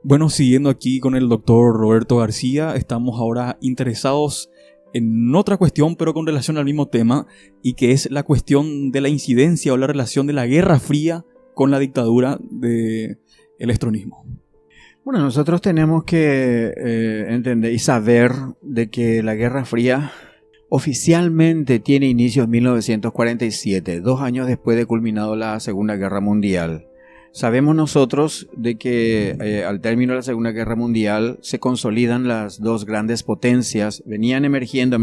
Bueno, siguiendo aquí con el doctor Roberto García, estamos ahora interesados en otra cuestión, pero con relación al mismo tema, y que es la cuestión de la incidencia o la relación de la Guerra Fría con la dictadura del estronismo. Bueno, nosotros tenemos que entender y saber de que la Guerra Fría oficialmente tiene inicio en 1947, 2 años después de culminado la Segunda Guerra Mundial. Sabemos nosotros de que al término de la Segunda Guerra Mundial se consolidan las dos grandes potencias, venían emergiendo,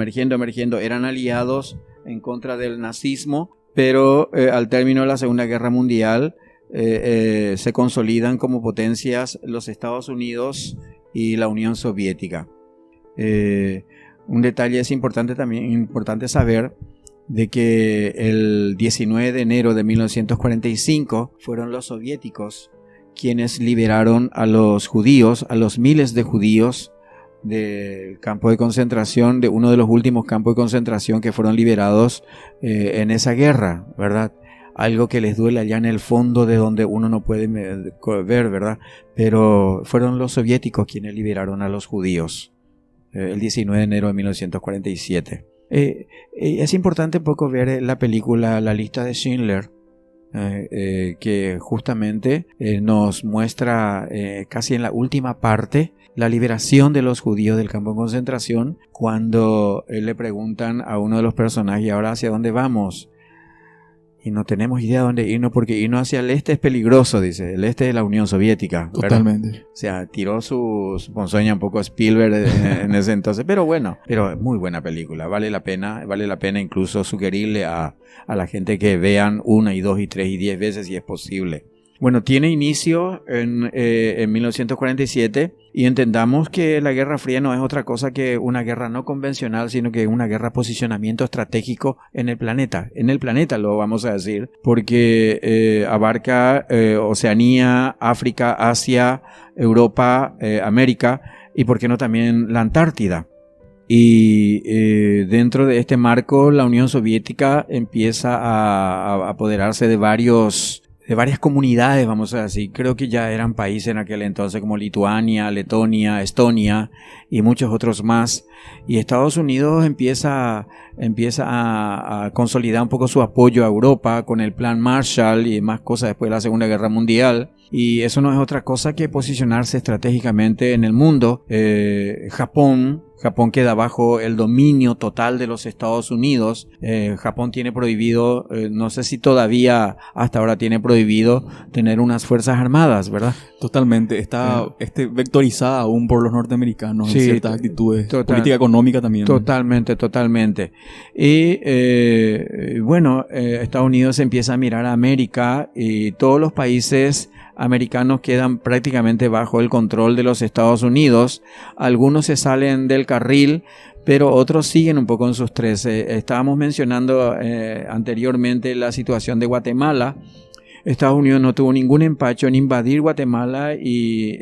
eran aliados en contra del nazismo, pero al término de la Segunda Guerra Mundial se consolidan como potencias los Estados Unidos y la Unión Soviética. Un detalle es importante saber de que el 19 de enero de 1945 fueron los soviéticos quienes liberaron a los judíos, a los miles de judíos del campo de concentración, de uno de los últimos campos de concentración que fueron liberados en esa guerra, ¿verdad? Algo que les duele allá en el fondo de donde uno no puede ver, ¿verdad? Pero fueron los soviéticos quienes liberaron a los judíos el 19 de enero de 1947. Es importante un poco ver la película La lista de Schindler, que justamente nos muestra casi en la última parte la liberación de los judíos del campo de concentración, cuando le preguntan a uno de los personajes: ¿y ahora hacia dónde vamos? Y no tenemos idea de dónde irnos, porque irnos hacia el este es peligroso, dice. El este es la Unión Soviética, ¿verdad? Totalmente. O sea, tiró su ponzoña un poco Spielberg en ese entonces. Pero bueno, pero muy buena película. Vale la pena incluso sugerirle a la gente que vean 1 y 2 y 3 y 10 veces si es posible. Bueno, tiene inicio en 1947 y entendamos que la Guerra Fría no es otra cosa que una guerra no convencional, sino que una guerra de posicionamiento estratégico en el planeta. En el planeta lo vamos a decir, porque abarca Oceanía, África, Asia, Europa, América y por qué no también la Antártida. Y dentro de este marco la Unión Soviética empieza a apoderarse de varias comunidades, vamos a decir. Creo que ya eran países en aquel entonces como Lituania, Letonia, Estonia y muchos otros más. Y Estados Unidos empieza a consolidar un poco su apoyo a Europa con el Plan Marshall y más cosas después de la Segunda Guerra Mundial. Y eso no es otra cosa que posicionarse estratégicamente en el mundo. Japón queda bajo el dominio total de los Estados Unidos. Japón tiene prohibido, no sé si todavía hasta ahora tiene prohibido tener unas fuerzas armadas, ¿verdad? Totalmente. Está vectorizada aún por los norteamericanos en ciertas actitudes. Política económica también. Totalmente. Y bueno, Estados Unidos empieza a mirar a América y todos los países americanos quedan prácticamente bajo el control de los Estados Unidos. Algunos se salen del carril, pero otros siguen un poco en sus tres. Estábamos mencionando anteriormente la situación de Guatemala. Estados Unidos no tuvo ningún empacho en invadir Guatemala y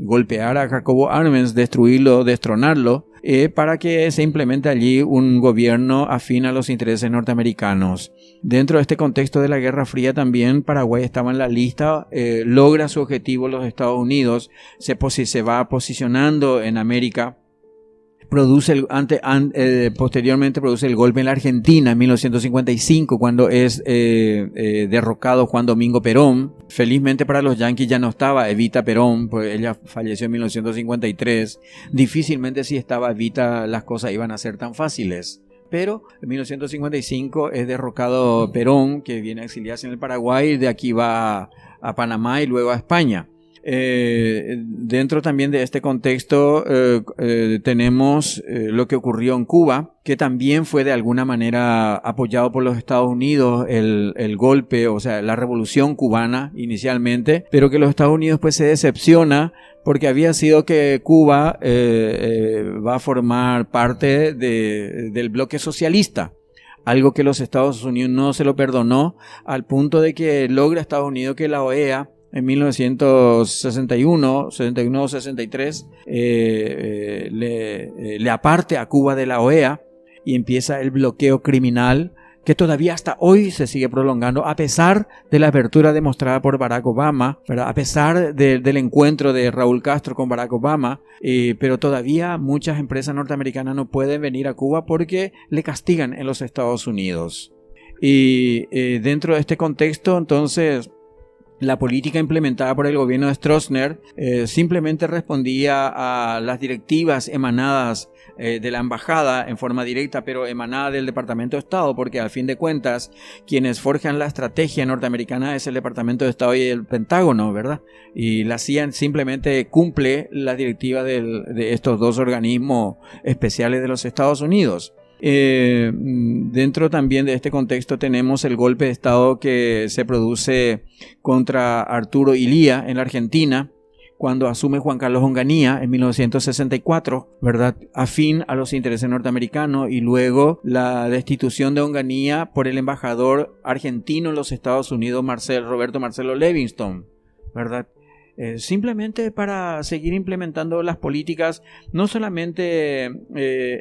golpear a Jacobo Arbenz, destruirlo, destronarlo, para que se implemente allí un gobierno afín a los intereses norteamericanos. Dentro de este contexto de la Guerra Fría también Paraguay estaba en la lista, logra su objetivo los Estados Unidos, se va posicionando en América. Posteriormente produce el golpe en la Argentina en 1955, cuando es derrocado Juan Domingo Perón. Felizmente para los yanquis ya no estaba Evita Perón, pues ella falleció en 1953. Difícilmente si estaba Evita las cosas iban a ser tan fáciles. Pero en 1955 es derrocado Perón, que viene a exiliarse en el Paraguay, de aquí va a Panamá y luego a España. Dentro también de este contexto tenemos lo que ocurrió en Cuba, que también fue de alguna manera apoyado por los Estados Unidos, el golpe, o sea, la revolución cubana inicialmente, pero que los Estados Unidos pues se decepciona porque había sido que Cuba va a formar parte del bloque socialista. Algo que los Estados Unidos no se lo perdonó, al punto de que logra Estados Unidos que la OEA en 1961 o 63 le aparte a Cuba de la OEA y empieza el bloqueo criminal que todavía hasta hoy se sigue prolongando a pesar de la apertura demostrada por Barack Obama, ¿verdad? A pesar del encuentro de Raúl Castro con Barack Obama, pero todavía muchas empresas norteamericanas no pueden venir a Cuba porque le castigan en los Estados Unidos. Y dentro de este contexto, entonces, la política implementada por el gobierno de Stroessner simplemente respondía a las directivas emanadas de la embajada en forma directa, pero emanada del Departamento de Estado, porque al fin de cuentas quienes forjan la estrategia norteamericana es el Departamento de Estado y el Pentágono, ¿verdad? Y la CIA simplemente cumple la directiva de estos dos organismos especiales de los Estados Unidos. Dentro también de este contexto tenemos el golpe de Estado que se produce contra Arturo Illia en la Argentina cuando asume Juan Carlos Onganía en 1964, ¿verdad? Afín a los intereses norteamericanos, y luego la destitución de Onganía por el embajador argentino en los Estados Unidos, Roberto Marcelo Livingston, ¿verdad? Simplemente para seguir implementando las políticas no solamente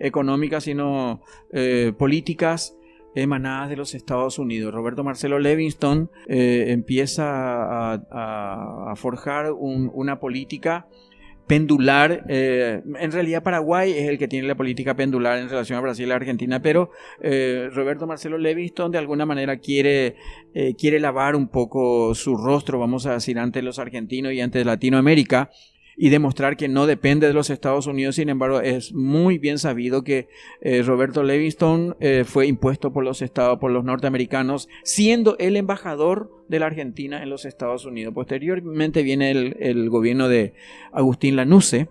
económicas, sino políticas emanadas de los Estados Unidos. Roberto Marcelo Livingston empieza a forjar una política pendular. En realidad Paraguay es el que tiene la política pendular en relación a Brasil y Argentina, pero Roberto Marcelo Livingston de alguna manera quiere lavar un poco su rostro, vamos a decir, ante los argentinos y ante Latinoamérica, y demostrar que no depende de los Estados Unidos. Sin embargo, es muy bien sabido que Roberto Livingston fue impuesto por los norteamericanos, siendo el embajador de la Argentina en los Estados Unidos. Posteriormente viene el gobierno de Agustín Lanusse,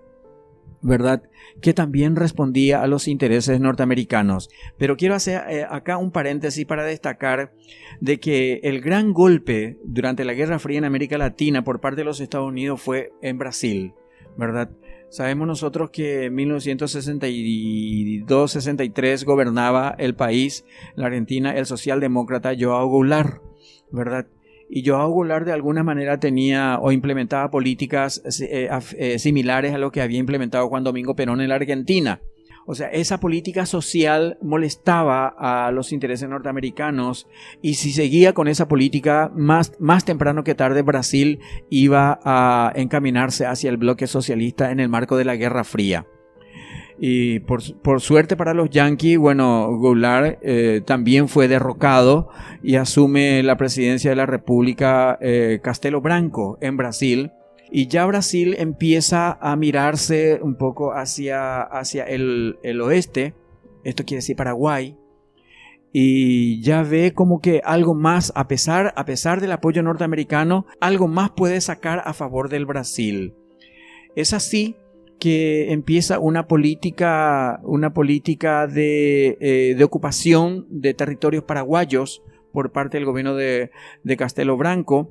¿verdad?, que también respondía a los intereses norteamericanos. Pero quiero hacer acá un paréntesis para destacar de que el gran golpe durante la Guerra Fría en América Latina por parte de los Estados Unidos fue en Brasil, ¿verdad? Sabemos nosotros que en 1962-63 gobernaba el país, la Argentina, el socialdemócrata João Goulart, ¿verdad? Y João Goulart de alguna manera tenía o implementaba políticas similares a lo que había implementado Juan Domingo Perón en la Argentina. O sea, esa política social molestaba a los intereses norteamericanos, y si seguía con esa política, más temprano que tarde Brasil iba a encaminarse hacia el bloque socialista en el marco de la Guerra Fría. Y por suerte para los yanquis, bueno, Goulart también fue derrocado y asume la presidencia de la República Castelo Branco en Brasil. Y ya Brasil empieza a mirarse un poco hacia el oeste, esto quiere decir Paraguay, y ya ve como que algo más, a pesar del apoyo norteamericano, algo más puede sacar a favor del Brasil. Es así que empieza una política de ocupación de territorios paraguayos por parte del gobierno de Castelo Branco,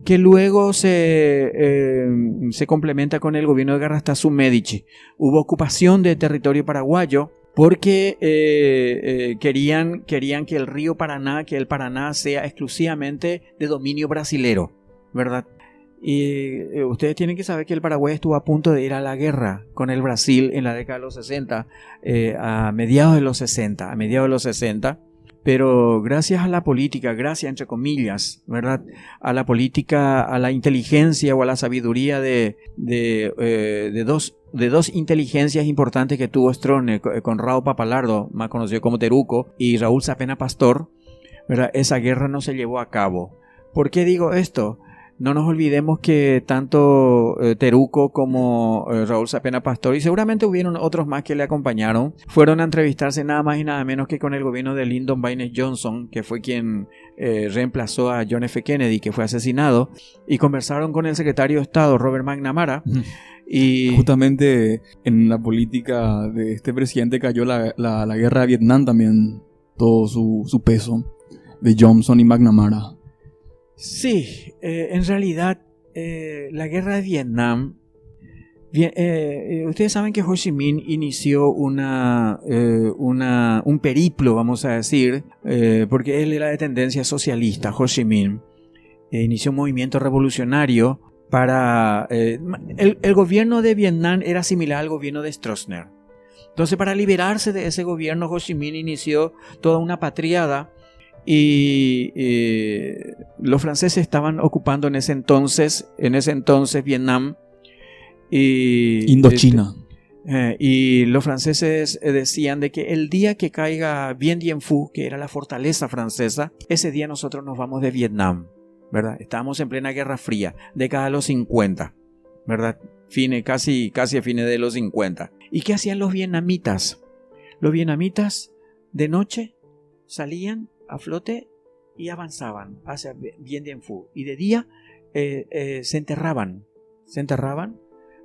que luego se complementa con el gobierno de Garrastazu Médici. Hubo ocupación de territorio paraguayo porque querían que el río Paraná, que el Paraná sea exclusivamente de dominio brasilero, ¿verdad? Y ustedes tienen que saber que el Paraguay estuvo a punto de ir a la guerra con el Brasil en la década de los 60, a mediados de los 60, pero gracias a la política, gracias entre comillas, ¿verdad?, a la política, a la inteligencia o a la sabiduría de dos inteligencias importantes que tuvo Stroessner, Conrado Papalardo, más conocido como Teruco, y Raúl Sapena Pastor, ¿verdad?, esa guerra no se llevó a cabo. ¿Por qué digo esto? No nos olvidemos que tanto Teruco como Raúl Sapena Pastor, y seguramente hubieron otros más que le acompañaron, fueron a entrevistarse nada más y nada menos que con el gobierno de Lyndon Baines Johnson, que fue quien reemplazó a John F. Kennedy, que fue asesinado, y conversaron con el secretario de Estado, Robert McNamara. Y justamente en la política de este presidente cayó la guerra de Vietnam también, todo su peso de Johnson y McNamara. Sí, en realidad la guerra de Vietnam, ustedes saben que Ho Chi Minh inició un periplo, vamos a decir, porque él era de tendencia socialista. Ho Chi Minh inició un movimiento revolucionario para... el gobierno de Vietnam era similar al gobierno de Stroessner. Entonces, para liberarse de ese gobierno, Ho Chi Minh inició toda una patriada Y los franceses estaban ocupando en ese entonces Vietnam. Indochina. Y los franceses decían de que el día que caiga Bien Dien Phu, que era la fortaleza francesa, ese día nosotros nos vamos de Vietnam, ¿verdad? Estábamos en plena Guerra Fría, década de los 50, ¿verdad? Casi a fines de los 50. ¿Y qué hacían los vietnamitas? Los vietnamitas de noche salían a flote y avanzaban hacia Bien Dien Phu. Y de día se enterraban.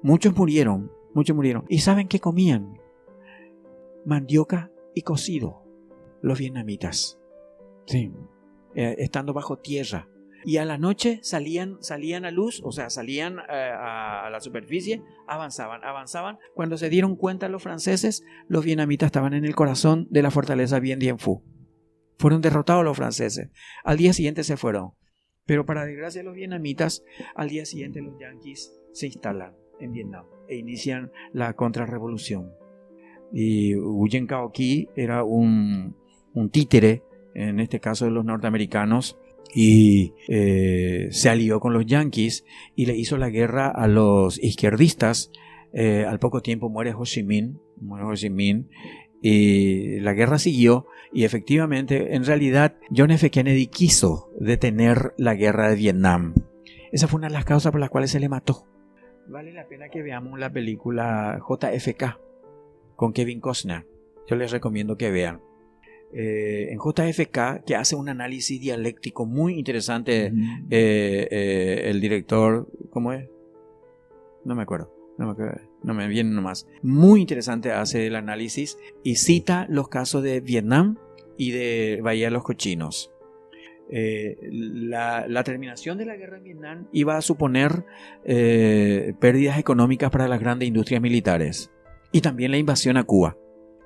Muchos murieron. ¿Y saben qué comían? Mandioca y cocido, los vietnamitas. Sí. Estando bajo tierra. Y a la noche salían a luz, o sea, salían a la superficie, avanzaban. Cuando se dieron cuenta los franceses, los vietnamitas estaban en el corazón de la fortaleza Bien Dien Phu. Fueron derrotados los franceses. Al día siguiente se fueron. Pero para desgracia de los vietnamitas, al día siguiente los yanquis se instalan en Vietnam e inician la contrarrevolución. Y Nguyen Cao Ky era un títere, en este caso de los norteamericanos, y se alió con los yanquis y le hizo la guerra a los izquierdistas. Al poco tiempo muere Ho Chi Minh, y la guerra siguió. Y efectivamente, en realidad, John F. Kennedy quiso detener la guerra de Vietnam. Esa fue una de las causas por las cuales se le mató. Vale la pena que veamos la película JFK con Kevin Costner. Yo les recomiendo que vean. En JFK, que hace un análisis dialéctico muy interesante, el director, ¿cómo es? No me acuerdo. No me viene nomás. Muy interesante hace el análisis y cita los casos de Vietnam y de Bahía de los Cochinos. La terminación de la guerra en Vietnam iba a suponer pérdidas económicas para las grandes industrias militares y también la invasión a Cuba.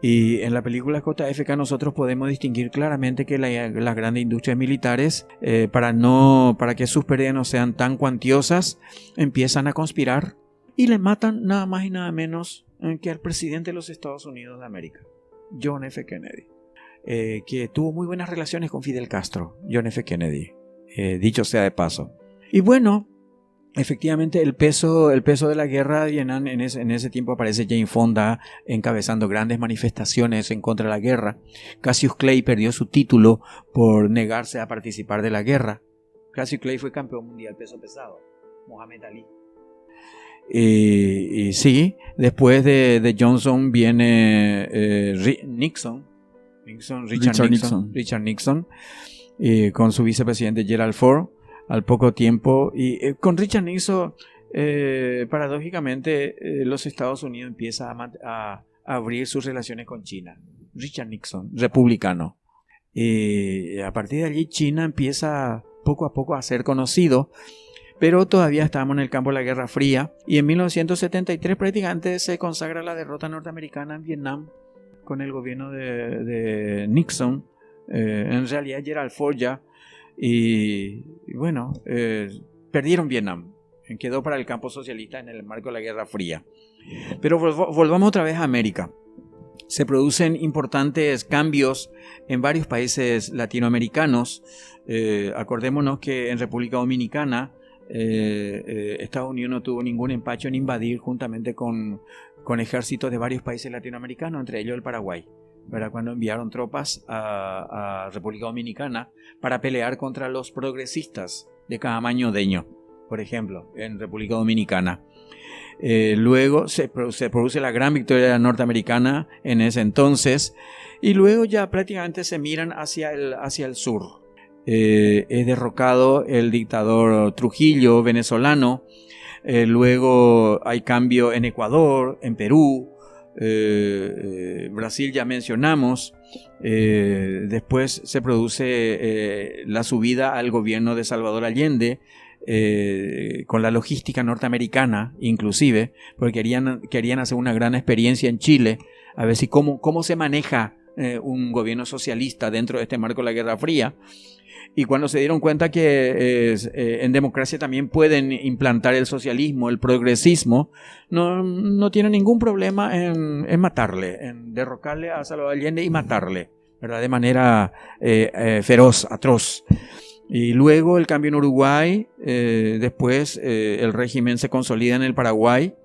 Y en la película JFK nosotros podemos distinguir claramente que las grandes industrias militares, para que sus pérdidas no sean tan cuantiosas, empiezan a conspirar y le matan nada más y nada menos que al presidente de los Estados Unidos de América, John F. Kennedy, que tuvo muy buenas relaciones con Fidel Castro, John F. Kennedy, dicho sea de paso. Y bueno, efectivamente el peso de la guerra de Vietnam, en ese tiempo aparece Jane Fonda encabezando grandes manifestaciones en contra de la guerra. Cassius Clay perdió su título por negarse a participar de la guerra. Cassius Clay fue campeón mundial peso pesado. Muhammad Ali. Y sí, después de Johnson viene Richard Nixon, con su vicepresidente Gerald Ford al poco tiempo. Y con Richard Nixon, paradójicamente, los Estados Unidos empiezan a abrir sus relaciones con China. Richard Nixon, republicano. Y a partir de allí China empieza poco a poco a ser conocido. Pero todavía estábamos en el campo de la Guerra Fría y en 1973 prácticamente se consagra la derrota norteamericana en Vietnam con el gobierno de Nixon, en realidad Gerald Ford ya, y bueno, perdieron Vietnam, quedó para el campo socialista en el marco de la Guerra Fría. Pero volvamos otra vez a América. Se producen importantes cambios en varios países latinoamericanos. Acordémonos que en República Dominicana Estados Unidos no tuvo ningún empacho en invadir juntamente con ejércitos de varios países latinoamericanos, entre ellos el Paraguay, ¿verdad? Cuando enviaron tropas a República Dominicana para pelear contra los progresistas de Camaño Deño, por ejemplo, en República Dominicana. Luego se produce la gran victoria norteamericana en ese entonces y luego ya prácticamente se miran hacia el sur. Es derrocado el dictador Trujillo, venezolano. Luego hay cambio en Ecuador, en Perú, Brasil ya mencionamos. Después se produce la subida al gobierno de Salvador Allende, con la logística norteamericana inclusive, porque querían hacer una gran experiencia en Chile, a ver si cómo se maneja un gobierno socialista dentro de este marco de la Guerra Fría. Y cuando se dieron cuenta que en democracia también pueden implantar el socialismo, el progresismo, no tienen ningún problema en matarle, en derrocarle a Salvador Allende y matarle. ¿verdad? De manera feroz, atroz. Y luego el cambio en Uruguay, después el régimen se consolida en el Paraguay.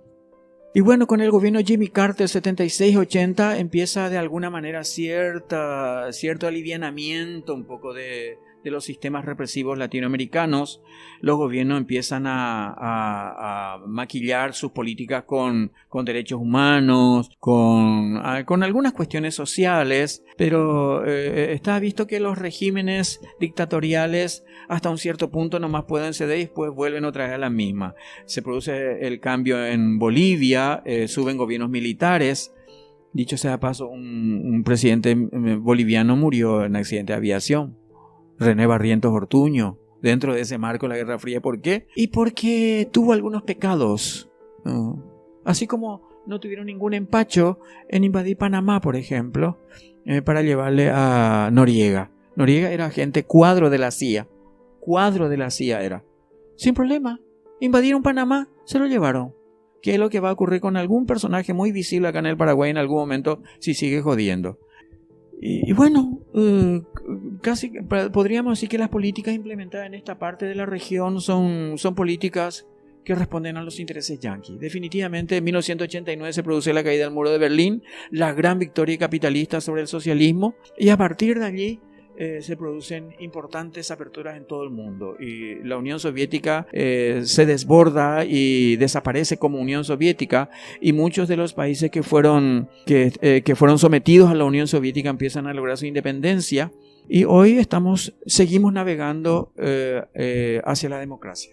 Y bueno, con el gobierno Jimmy Carter 76-80 empieza de alguna manera cierto alivianamiento un poco de los sistemas represivos latinoamericanos. Los gobiernos empiezan a maquillar sus políticas con derechos humanos, con algunas cuestiones sociales, pero está visto que los regímenes dictatoriales hasta un cierto punto nomás pueden ceder y después vuelven otra vez a la misma. Se produce el cambio en Bolivia, suben gobiernos militares. Dicho sea de paso, un presidente boliviano murió en accidente de aviación. René Barrientos Ortuño, dentro de ese marco de la Guerra Fría. ¿Por qué? Y porque tuvo algunos pecados. Así como no tuvieron ningún empacho en invadir Panamá, por ejemplo, para llevarle a Noriega. Noriega era agente cuadro de la CIA. Cuadro de la CIA era. Sin problema. Invadieron Panamá, se lo llevaron. ¿Qué es lo que va a ocurrir con algún personaje muy visible acá en el Paraguay en algún momento si sigue jodiendo? Y bueno, casi podríamos decir que las políticas implementadas en esta parte de la región son políticas que responden a los intereses yanquis. Definitivamente en 1989 se produce la caída del muro de Berlín, la gran victoria capitalista sobre el socialismo, y a partir de allí se producen importantes aperturas en todo el mundo y la Unión Soviética se desborda y desaparece como Unión Soviética, y muchos de los países que fueron sometidos a la Unión Soviética empiezan a lograr su independencia, y hoy seguimos navegando hacia la democracia.